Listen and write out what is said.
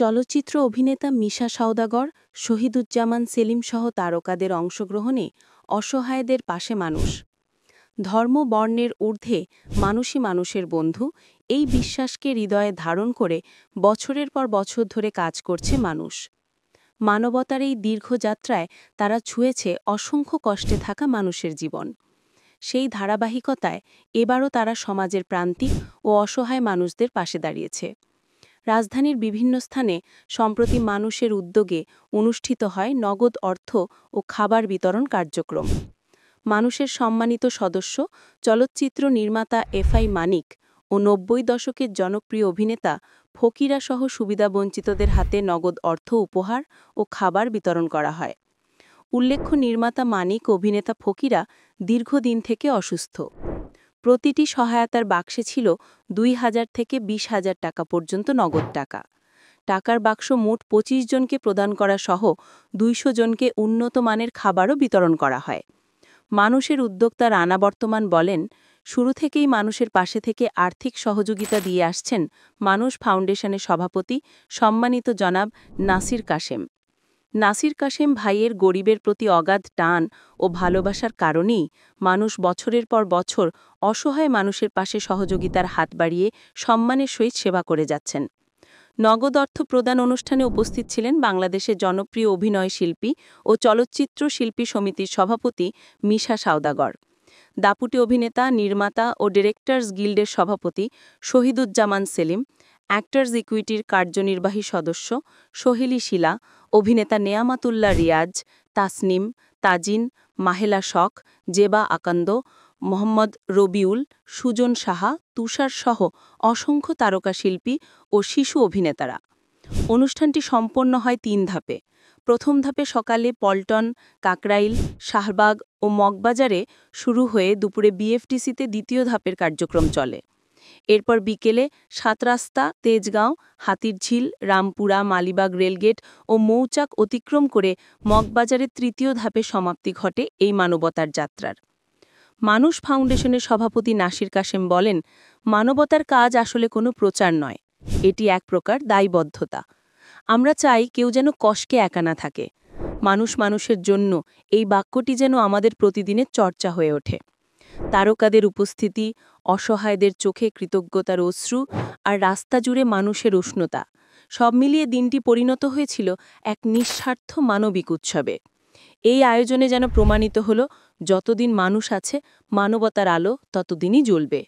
চলচ্চিত্র অভিনেতা মিশা সওদাগর, শহীদুজ্জামান সেলিম সহ তারকাদের অংশগ্রহণে অসহায়দের পাশে মানুষ। ধর্ম বর্ণের ঊর্ধ্বে মানুষই মানুষের বন্ধু, এই বিশ্বাসকে হৃদয়ে ধারণ করে বছরের পর বছর ধরে কাজ করছে মানুষ। মানবতার এই দীর্ঘ যাত্রায় তারা ছুঁয়েছে অসংখ্য কষ্টে থাকা মানুষের জীবন। সেই ধারাবাহিকতায় এবারও তারা সমাজের প্রান্তিক ও অসহায় মানুষদের পাশে দাঁড়িয়েছে। রাজধানীর বিভিন্ন স্থানে সম্প্রতি মানুষের উদ্যোগে অনুষ্ঠিত হয় নগদ অর্থ ও খাবার বিতরণ কার্যক্রম। মানুষের সম্মানিত সদস্য চলচ্চিত্র নির্মাতা এফআই মানিক ও ৯০ দশকের জনপ্রিয় অভিনেতা ফকিরা সহ সুবিধাবঞ্চিতদের হাতে নগদ অর্থ উপহার ও খাবার বিতরণ করা হয়। উল্লেখ্য, নির্মাতা মানিক ও অভিনেতা ফকিরা দীর্ঘদিন থেকে অসুস্থ। প্রতিটি সহায়তার বাক্সে ছিল ২,০০০ থেকে ২০,০০০ টাকা পর্যন্ত নগদ টাকা। টাকার বাক্স মোট ২৫ জনকে প্রদান করা সহ ২০০ জনকে উন্নত মানের খাবারও বিতরণ করা হয়। মানুষের উদ্যোক্তা রানা বর্তমান বলেন, শুরু থেকেই মানুষের পাশে থেকে আর্থিক সহযোগিতা দিয়ে আসছেন মানুষ ফাউন্ডেশনের সভাপতি সম্মানিত জনাব নাসির কাশেম। নাসির কাশেম ভাইয়ের গরিবের প্রতি অগাধ টান ও ভালোবাসার কারণেই মানুষ বছরের পর বছর অসহায় মানুষের পাশে সহযোগিতার হাত বাড়িয়ে সম্মানের সহিত সেবা করে যাচ্ছেন। নগদ অর্থ প্রদান অনুষ্ঠানে উপস্থিত ছিলেন বাংলাদেশের জনপ্রিয় অভিনয় শিল্পী ও চলচ্চিত্র শিল্পী সমিতির সভাপতি মিশা সওদাগর, দাপুটে অভিনেতা, নির্মাতা ও ডিরেক্টর্স গিল্ডের সভাপতি শহীদুজ্জামান সেলিম, অ্যাক্টরস ইকুইটির কার্যনির্বাহী সদস্য সোহেলি শিলা, অভিনেতা নেয়ামাতুল্লাহ রিয়াজ, তাসনিম, তাজিন, মাহেলা শখ, জেবা আকান্দ, মোহাম্মদ রবিউল, সুজন সাহা, তুষার সহ অসংখ্য তারকা শিল্পী ও শিশু অভিনেতারা। অনুষ্ঠানটি সম্পন্ন হয় ৩ ধাপে। প্রথম ধাপে সকালে পল্টন, কাকরাইল, শাহবাগ ও মগবাজারে শুরু হয়ে দুপুরে বিএফডিসিতে দ্বিতীয় ধাপের কার্যক্রম চলে। এরপর বিকেলে সাতরাস্তা, তেজগাঁও, হাতিরঝিল, রামপুরা, মালিবাগ রেলগেট ও মৌচাক অতিক্রম করে মগবাজারের তৃতীয় ধাপে সমাপ্তি ঘটে এই মানবতার যাত্রার। মানুষ ফাউন্ডেশনের সভাপতি নাসির কাশেম বলেন, মানবতার কাজ আসলে কোনো প্রচার নয়, এটি এক প্রকার দায়বদ্ধতা। আমরা চাই কেউ যেন কষ্টে একা না থাকে। মানুষ মানুষের জন্য, এই বাক্যটি যেন আমাদের প্রতিদিনের চর্চা হয়ে ওঠে। তারকাদের উপস্থিতি, অসহায়দের চোখে কৃতজ্ঞতার অশ্রু আর রাস্তা জুড়ে মানুষের উষ্ণতা, সব মিলিয়ে দিনটি পরিণত হয়েছিল এক নিঃস্বার্থ মানবিক উৎসবে। এই আয়োজনে যেন প্রমাণিত হলো, যতদিন মানুষ আছে, মানবতার আলো ততদিনই জ্বলবে।